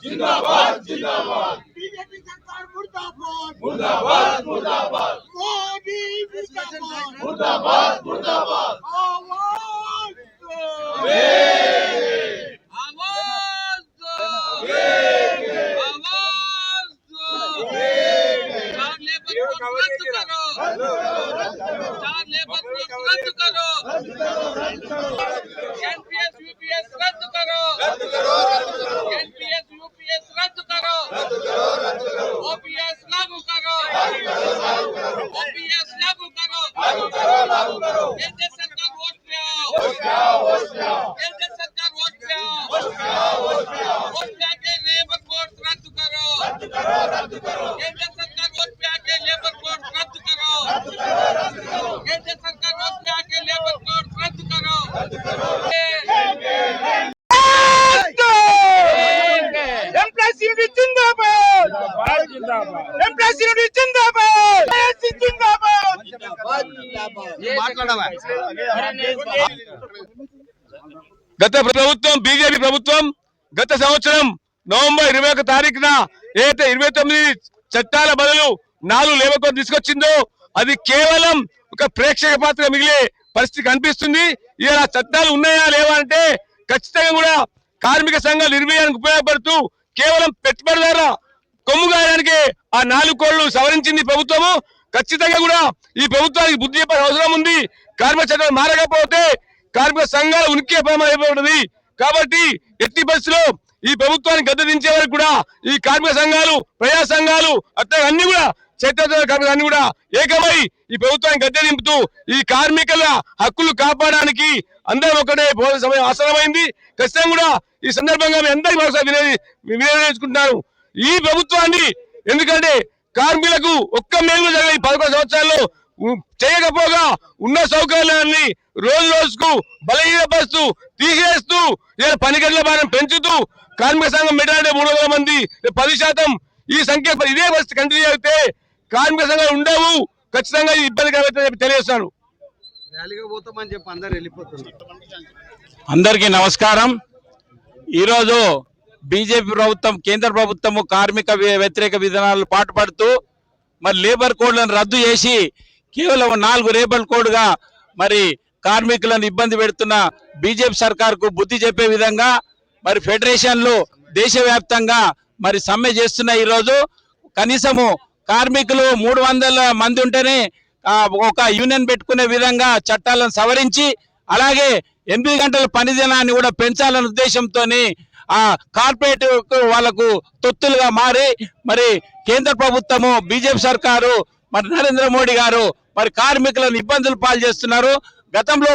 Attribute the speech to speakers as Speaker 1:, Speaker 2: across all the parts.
Speaker 1: जिंदाबाद जिंदाबाद बीजेपी सरकार मुर्दाबाद मुर्दाबाद मुर्दाबाद मोदी मुर्दाबाद मुर्दाबाद आवाज आवाज एनपीएस यूपीएस रद्द करो एनपीएस यूपीएस रद्द करो ओपीएस लागू करो ओपीएस लागू करो केंद्र सरकार वोट पे आओ केंद्र सरकार वोट पे आओ वोट पे आके लेबर कोड रद्द करो केंद्र सरकार वोट पे आके लेबर कोड रद्द करो केंद्र सरकार वोट पे आके लेबर कोड रद्द करो
Speaker 2: గత ప్రభుత్వం బీజేపీ ప్రభుత్వం గత సంవత్సరం నవంబర్ 21 తారీఖున ఏదైతే 29 చట్టాల బదులు 4 లేబర్ కోడ్ తీసుకొచ్చిందో అది కేవలం ఒక ప్రేక్షక పాత్ర మిగిలే పరిస్థితి కనిపిస్తుంది. ఇలా చట్టాలు ఉన్నాయా లేవా అంటే ఖచ్చితంగా కూడా కార్మిక సంఘాలు నిర్వహణకు ఉపయోగపడుతూ కేవలం పెట్టుబడిదారుల కొమ్ము గాయడానికి ఆ 4 కోడ్లు సవరించింది ప్రభుత్వము. ఖచ్చితంగా కూడా ఈ ప్రభుత్వానికి బుద్ధి చెప్పే అవసరం ఉంది. కార్మిక చట్టాలు మారకపోతే కార్మిక సంఘాల ఉనికి అయిపోతుంది. కాబట్టి ఎట్టి బస్సులో ఈ ప్రభుత్వాన్ని గద్దెదించే వరకు కూడా ఈ కార్మిక సంఘాలు ప్రజా సంఘాలు అట్లా అన్ని కూడా కార్మిక అన్ని కూడా ఏకమై ఈ ప్రభుత్వాన్ని గద్దె దింపుతూ ఈ కార్మికుల హక్కులు కాపాడడానికి అందరూ ఒకటే సమయం అవసరమైంది. ఖచ్చితంగా కూడా ఈ సందర్భంగా మీ అందరికీ వినియోగించుకుంటున్నారు ఈ ప్రభుత్వాన్ని. ఎందుకంటే కార్మికులకు ఒక్క మేలు జరిగిన 11 సంవత్సరాల్లో చేయకపోగా ఉన్న సౌకర్యాలన్నీ రోజు రోజుకు బలహీనపరుస్తూ తీసేస్తూ పని గంటల భారం పెంచుతూ కార్మిక సంఘం మెటాలంటే 300 మంది 10% ఈ సంఖ్య ఇదే పరిస్థితి కంటిన్యూ అయితే కార్మిక సంఘాలు ఉండవు. ఖచ్చితంగా ఇబ్బంది కలుగుతుందని తెలియజేస్తాను.
Speaker 3: అందరికీ నమస్కారం. ఈరోజు బీజేపీ ప్రభుత్వం కేంద్ర ప్రభుత్వము కార్మిక వ్యతిరేక విధానాలు పాటుపడుతూ మరి లేబర్ కోడ్లను రద్దు చేసి కేవలం 4 లేబర్ కోడ్గా మరి కార్మికులను ఇబ్బంది పెడుతున్న బీజేపీ సర్కార్కు బుద్ధి చెప్పే విధంగా మరి ఫెడరేషన్లు దేశవ్యాప్తంగా మరి సమ్మె చేస్తున్న ఈరోజు కనీసము కార్మికులు 300 మంది ఉంటేనే ఒక యూనియన్ పెట్టుకునే విధంగా చట్టాలను సవరించి అలాగే 8 గంటల పని దినాన్ని కూడా పెంచాలనే ఉద్దేశంతో ఆ కార్పొరేట్ వాళ్ళకు తొత్తులుగా మారి మరి కేంద్ర ప్రభుత్వము బీజేపీ సర్కారు మరి నరేంద్ర మోడీ గారు మరి కార్మికులను ఇబ్బందులు పాలు చేస్తున్నారు. గతంలో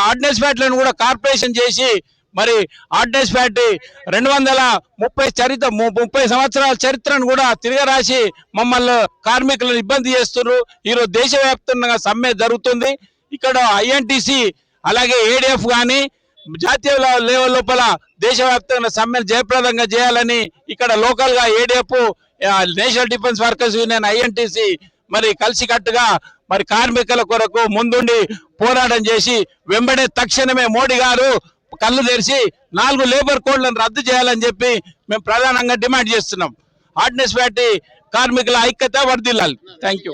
Speaker 3: ఆర్డినెన్స్ ఫ్యాక్టరీలను కూడా కార్పొరేషన్ చేసి మరి ఆర్డినెన్స్ ఫ్యాక్టరీ 230 సంవత్సరాల చరిత్రను కూడా తిరగరాసి మమ్మల్ని కార్మికులను ఇబ్బంది చేస్తున్నారు. ఈరోజు దేశవ్యాప్తంగా సమ్మె జరుగుతుంది. ఇక్కడ ఐఎన్టీసీ అలాగే ఏడీఎఫ్ కానీ జాతీయ లెవెల్ లోపల దేశవ్యాప్తంగా సమ్మెను జయప్రదంగా చేయాలని ఇక్కడ లోకల్ గా ADF national defence workers union INTUC మరి కలిసికట్టుగా మరి కార్మికుల కొరకు ముందుండి పోరాటం చేసి వెంబడే తక్షణమే మోడీ గారు కళ్ళు తెరిచి 4 లేబర్ కోడ్లను రద్దు చేయాలని చెప్పి మేము ప్రధానంగా డిమాండ్ చేస్తున్నాం. ఆర్డినెన్స్ ఫ్యాక్టరీ కార్మికుల ఐక్యత వర్ధిల్లాలి. Thank you.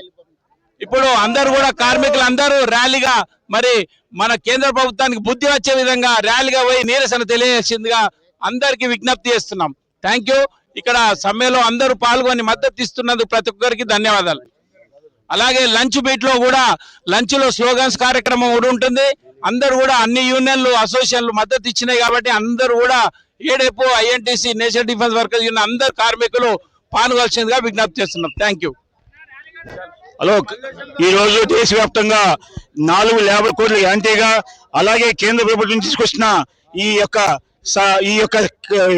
Speaker 3: ఇప్పుడు అందరూ కూడా కార్మికులు అందరూ ర్యాలీగా మరి మన కేంద్ర ప్రభుత్వానికి బుద్ధి వచ్చే విధంగా ర్యాలీగా పోయి నిరసన తెలియజేసిందిగా అందరికీ విజ్ఞప్తి చేస్తున్నాం. Thank you. ఇక్కడ సమ్మెలో అందరూ పాల్గొని మద్దతు ఇస్తున్నందుకు ప్రతి ఒక్కరికి ధన్యవాదాలు. అలాగే లంచ్ బీట్ లో కూడా లంచ్ లో స్లోగన్స్ కార్యక్రమం కూడా ఉంటుంది. అందరూ కూడా అన్ని యూనియన్లు అసోసియేషన్లు మద్దతు ఇచ్చినాయి కాబట్టి అందరూ కూడా ఏడేపు INTC national defence workers union అందరు కార్మికులు పాల్గొల్సిందిగా విజ్ఞప్తి చేస్తున్నాం. Thank you.
Speaker 4: హలో, ఈరోజు దేశవ్యాప్తంగా 4 లేబర్ కోడ్లు యాంటీగా, అలాగే కేంద్ర ప్రభుత్వం తీసుకొచ్చిన ఈ యొక్క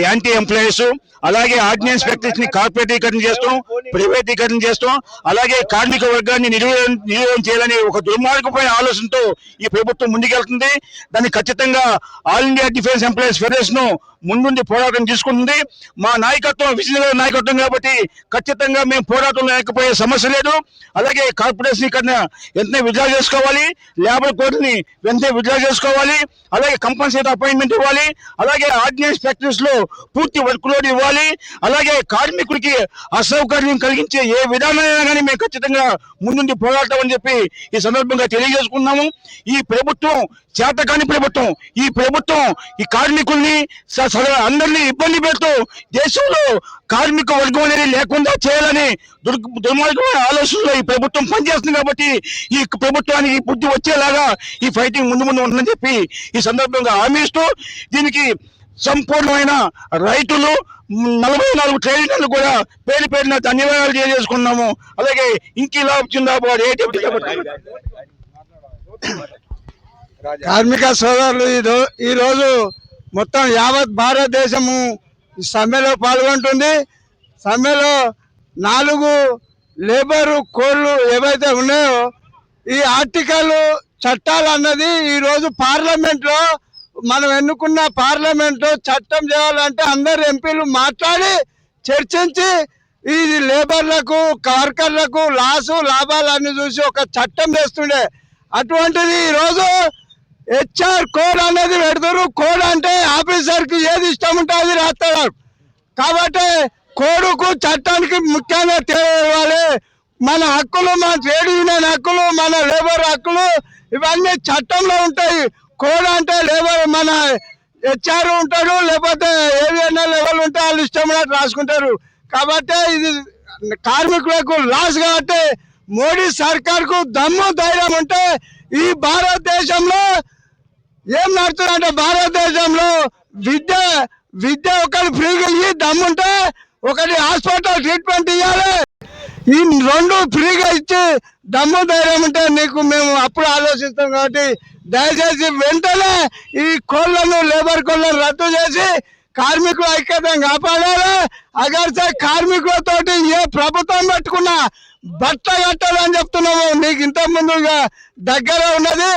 Speaker 4: యాంటీ ఎంప్లాయీస్, అలాగే ఆర్డినెన్స్ ఫ్యాక్టరీస్ ని కార్పొరేటీకరణ చేస్తాం, ప్రైవేటీకరణ చేస్తాం, అలాగే కార్మిక వర్గాన్ని నిర్వహణ చేయాలని ఒక దుర్మార్గమైన ఆలోచనతో ఈ ప్రభుత్వం ముందుకెళ్తుంది. దాన్ని ఖచ్చితంగా all India defence employees federation ముందుండి పోరాటం తీసుకుంటుంది. మా నాయకత్వం విజయనగర నాయకత్వం కాబట్టి ఖచ్చితంగా మేము పోరాటంలో లేకపోయే సమస్య లేదు. అలాగే కార్పొరేషనీకరణ వెంటనే విత్డ్రా చేసుకోవాలి, లేబర్ కోడ్ని వెంటనే విత్డ్రా చేసుకోవాలి, అలాగే కంపల్సరీ అపాయింట్మెంట్ ఇవ్వాలి, అలాగే ఆర్డినెన్స్ ఫ్యాక్టరీస్ లో పూర్తి వర్క్ లోడ్ ఇవ్వాలి, అలాగే కార్మికుడికి అసౌకర్యం కలిగించే ఏ విధానమైనా కానీ మేము ఖచ్చితంగా ముందుండి పోరాటం అని చెప్పి ఈ సందర్భంగా తెలియజేసుకున్నాము. ఈ ప్రభుత్వం చేతకాని ప్రభుత్వం. ఈ ప్రభుత్వం ఈ కార్మికుల్ని అందరినీ ఇబ్బంది పెడుతూ దేశంలో కార్మిక వర్గం అనేది లేకుండా చేయాలని దుర్మార్గమైన ఆలోచనలో ఈ ప్రభుత్వం పనిచేస్తుంది. కాబట్టి ఈ ప్రభుత్వానికి బుద్ధి వచ్చేలాగా ఈ ఫైటింగ్ ముందు ఉంటుందని చెప్పి ఈ సందర్భంగా హామీ ఇస్తూ, దీనికి సంపూర్ణమైన రైతులు 44 ట్రేడ్ యూనియన్లు కూడా పేరు పేరున ధన్యవాదాలు తెలియజేసుకున్నాము. అలాగే ఇంకిలాబ్ జిందాబాద్.
Speaker 5: కార్మిక సోదరులు ఈ రోజు మొత్తం యావత్ భారతదేశము సమ్మెలో పాల్గొంటుంది. సమ్మెలో 4 లేబర్ కోడ్లు ఏవైతే ఉన్నాయో ఈ ఆర్టికల్ చట్టాలు అన్నది ఈ రోజు పార్లమెంట్ లో మనం ఎన్నుకున్న పార్లమెంట్ లో చట్టం చేయాలంటే అందరు ఎంపీలు మాట్లాడి చర్చించి ఈ లేబర్లకు వర్కర్లకు లాభాలు అన్ని చూసి ఒక చట్టం చేస్తుండే. అటువంటిది ఈ రోజు హెచ్ఆర్ కోడ్ అనేది పెడతారు. కోడ్ అంటే ఆఫీసర్ కి ఏది ఇష్టం ఉంటే అది రాస్తాడు. కాబట్టి కోడుకు చట్టానికి ముఖ్యంగా తెలియాలి. మన హక్కులు, మన ట్రేడ్ యూనియన్ హక్కులు, మన లేబర్ హక్కులు ఇవన్నీ చట్టంలో ఉంటాయి. కోడ్ అంటే లేబర్ మన హెచ్ఆర్ ఉంటాడు, లేకపోతే ఏదైనా లెవెల్ ఉంటే వాళ్ళు ఇష్టం రాసుకుంటారు. కాబట్టి ఇది కార్మికులకు లాస్. కాబట్టి మోడీ సర్కార్ కు దమ్ము ధైర్యం ఉంటే ఈ భారతదేశంలో ఏం నడుతుందంటే భారతదేశంలో విద్య ఒకటి ఫ్రీగా ఇయ్యి దమ్ముంటే ఒకటి హాస్పిటల్ ట్రీట్మెంట్ ఇవ్వాలి. ఈ 2 ఫ్రీగా ఇచ్చి దమ్ము ధైర్యం ఉంటే నీకు మేము అప్పుడు ఆలోచిస్తాం. కాబట్టి దయచేసి వెంటనే ఈ కోళ్లను లేబర్ కోళ్లను రద్దు చేసి కార్మికుల ఐక్యతను కాపాడాలి. అగర్సే కార్మికులతోటి ఏ ప్రభుత్వం పెట్టుకున్నా బట్ట కట్టాలని చెప్తున్నాము. నీకు ఇంత ముందుగా దగ్గర ఉన్నది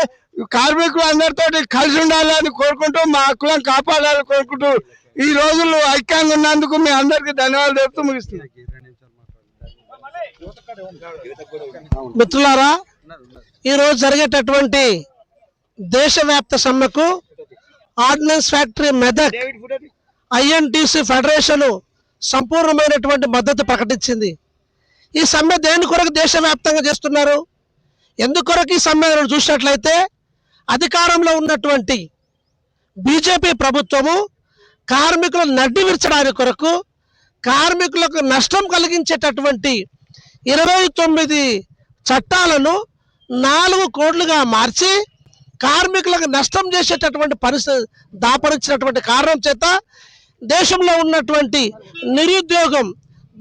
Speaker 5: కార్మికులు అందరితో కలిసి ఉండాలని కోరుకుంటూ మా హక్కులను కాపాడాలని కోరుకుంటూ ఈ రోజులు ఐక్యంగా ఉన్నందుకు మీ అందరికీ ధన్యవాదాలు చెప్తూ ముగిస్తున్నాం.
Speaker 6: మిత్రులారా, ఈరోజు జరిగేటటువంటి దేశవ్యాప్త సమ్మెకు ordnance factory Medak INTUC federation సంపూర్ణమైనటువంటి మద్దతు ప్రకటించింది. ఈ సమ్మె దేని కొరకు దేశవ్యాప్తంగా చేస్తున్నారు? ఎందుకొరకు ఈ సమ్మె చూసినట్లయితే అధికారంలో ఉన్నటువంటి బీజేపీ ప్రభుత్వము కార్మికులను నడ్డి విరచడానికి కొరకు కార్మికులకు నష్టం కలిగించేటటువంటి 29 చట్టాలను 4 కోడ్లుగా మార్చి కార్మికులకు నష్టం చేసేటటువంటి పరిస్థితి దాపరించినటువంటి కారణం చేత దేశంలో ఉన్నటువంటి నిరుద్యోగం,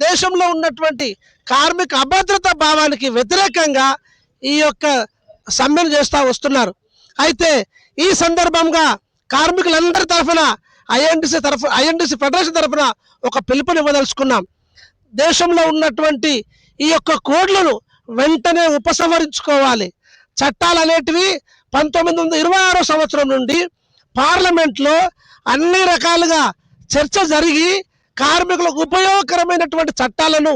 Speaker 6: దేశంలో ఉన్నటువంటి కార్మిక అభద్రతా భావానికి వ్యతిరేకంగా ఈ యొక్క సమ్మెను చేస్తూ వస్తున్నారు. అయితే ఈ సందర్భంగా కార్మికులందరి తరఫున ఐఎన్టీసీ ఫెడరేషన్ తరఫున ఒక పిలుపునివ్వదలుచుకున్నాం. దేశంలో ఉన్నటువంటి ఈ యొక్క కోడ్లను వెంటనే ఉపసంహరించుకోవాలి. చట్టాలు అనేటివి 1926 సంవత్సరం నుండి పార్లమెంట్లో అన్ని రకాలుగా చర్చ జరిగి కార్మికులకు ఉపయోగకరమైనటువంటి చట్టాలను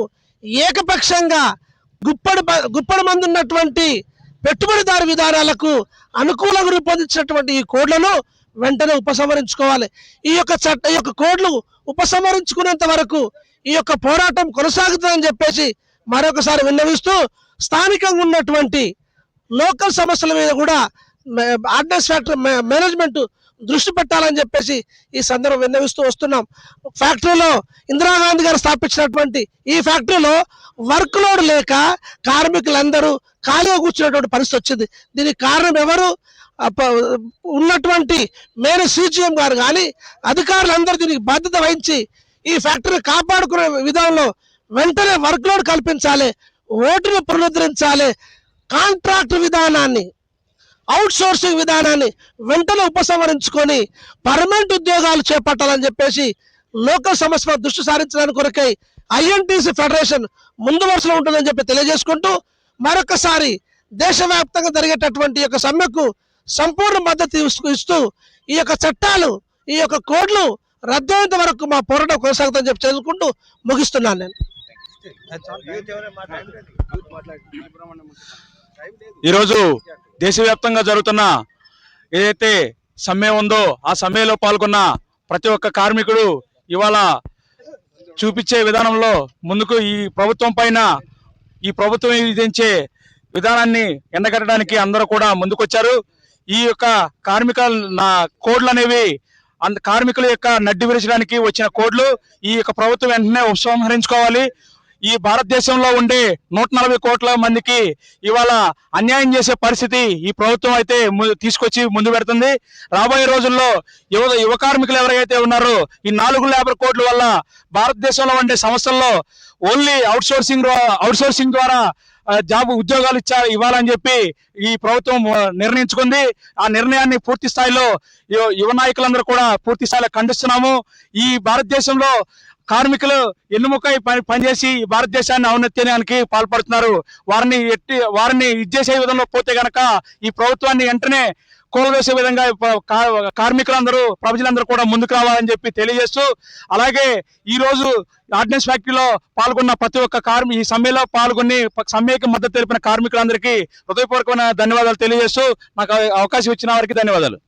Speaker 6: ఏకపక్షంగా గుప్పడి మంది ఉన్నటువంటి పెట్టుబడిదారు విధానాలకు అనుకూలంగా రూపొందించినటువంటి ఈ కోడ్లను వెంటనే ఉపసంహరించుకోవాలి. ఈ యొక్క కోడ్లు ఉపసంహరించుకునేంత వరకు ఈ యొక్క పోరాటం కొనసాగుతుందని చెప్పేసి మరొకసారి విన్నవిస్తూ స్థానికంగా ఉన్నటువంటి లోకల్ సమస్యల మీద కూడా ఆర్డినెన్స్ ఫ్యాక్టరీ మేనేజ్మెంట్ దృష్టి పెట్టాలని చెప్పేసి ఈ సందర్భం విన్నవిస్తూ వస్తున్నాం. ఫ్యాక్టరీలో ఇందిరాగాంధీ గారు స్థాపించినటువంటి ఈ ఫ్యాక్టరీలో వర్క్ లోడ్ లేక కార్మికులందరూ ఖాళీగా కూర్చున్నటువంటి పరిస్థితి వచ్చింది. దీనికి కారణం ఎవరు? ఉన్నటువంటి మెయిన్ సిజిఎం గారు కానీ అధికారులందరూ దీనికి బాధ్యత వహించి ఈ ఫ్యాక్టరీ కాపాడుకునే విధానంలో వెంటనే వర్క్ లోడ్ కల్పించాలి, ఓటును పునరుద్ధరించాలి, కాంట్రాక్ట్ విధానాన్ని, అవుట్ సోర్సింగ్ విధానాన్ని వెంటనే ఉపసంహరించుకొని పర్మనెంట్ ఉద్యోగాలు చేపట్టాలని చెప్పేసి లోకల్ సమస్యల దృష్టి సారించడానికి కొరకై ఐఎన్టీసీ ఫెడరేషన్ ముందు వరుసలో ఉంటుందని చెప్పి తెలియజేసుకుంటూ మరొకసారి దేశవ్యాప్తంగా జరిగేటటువంటి యొక్క సమ్మెకు సంపూర్ణ మద్దతు ఇస్తూ ఈ యొక్క చట్టాలు, ఈ యొక్క కోడ్లు రద్దయ్యేంత వరకు మా పోరాటం కొనసాగుతుందని చెప్పి తెలుసుకుంటూ ముగిస్తున్నాను నేను.
Speaker 3: ఈరోజు దేశవ్యాప్తంగా జరుగుతున్న ఏదైతే సమ్మె ఉందో ఆ సమ్మెలో పాల్గొన్న ప్రతి ఒక్క కార్మికుడు ఇవాళ చూపించే విధానంలో ముందుకు ఈ ప్రభుత్వం పైన ఈ ప్రభుత్వం విధించే విధానాన్ని ఎండగట్టడానికి అందరూ కూడా ముందుకొచ్చారు. ఈ యొక్క కార్మిక కోడ్లు అనేవి కార్మికుల యొక్క నడ్డి విరచడానికి వచ్చిన కోడ్లు. ఈ యొక్క ప్రభుత్వం వెంటనే ఉపసంహరించుకోవాలి. ఈ భారతదేశంలో ఉండే 140 కోట్ల మందికి ఇవాళ అన్యాయం చేసే పరిస్థితి ఈ ప్రభుత్వం అయితే తీసుకొచ్చి ముందు పెడుతుంది. రాబోయే రోజుల్లో యువ కార్మికులు ఎవరైతే ఉన్నారో ఈ 4 కోట్ల వల్ల భారతదేశంలో ఉండే సంస్థల్లో ఓన్లీ అవుట్సోర్సింగ్ ద్వారా ఉద్యోగాలు ఇవ్వాలని చెప్పి ఈ ప్రభుత్వం నిర్ణయించుకుంది. ఆ నిర్ణయాన్ని పూర్తి స్థాయిలో యువ నాయకులందరూ కూడా పూర్తి స్థాయిలో ఖండిస్తున్నాము. ఈ భారతదేశంలో కార్మికులు ఎన్నుముకై పనిచేసి భారతదేశాన్ని ఔన్నత్యానికి పాల్పడుతున్నారు. వారిని ఇచ్చేసే విధంలో పోతే గనక ఈ ప్రభుత్వాన్ని వెంటనే కూలవేసే విధంగా కార్మికులందరూ ప్రజలందరూ కూడా ముందుకు రావాలని చెప్పి తెలియజేస్తూ, అలాగే ఈ రోజు ఆర్డినెన్స్ ఫ్యాక్టరీలో పాల్గొన్న ప్రతి ఒక్క ఈ సమ్మెలో పాల్గొని సమ్మెకి మద్దతు తెలిపిన కార్మికులందరికీ హృదయపూర్వకమైన ధన్యవాదాలు తెలియజేస్తూ నాకు అవకాశం ఇచ్చిన వారికి ధన్యవాదాలు.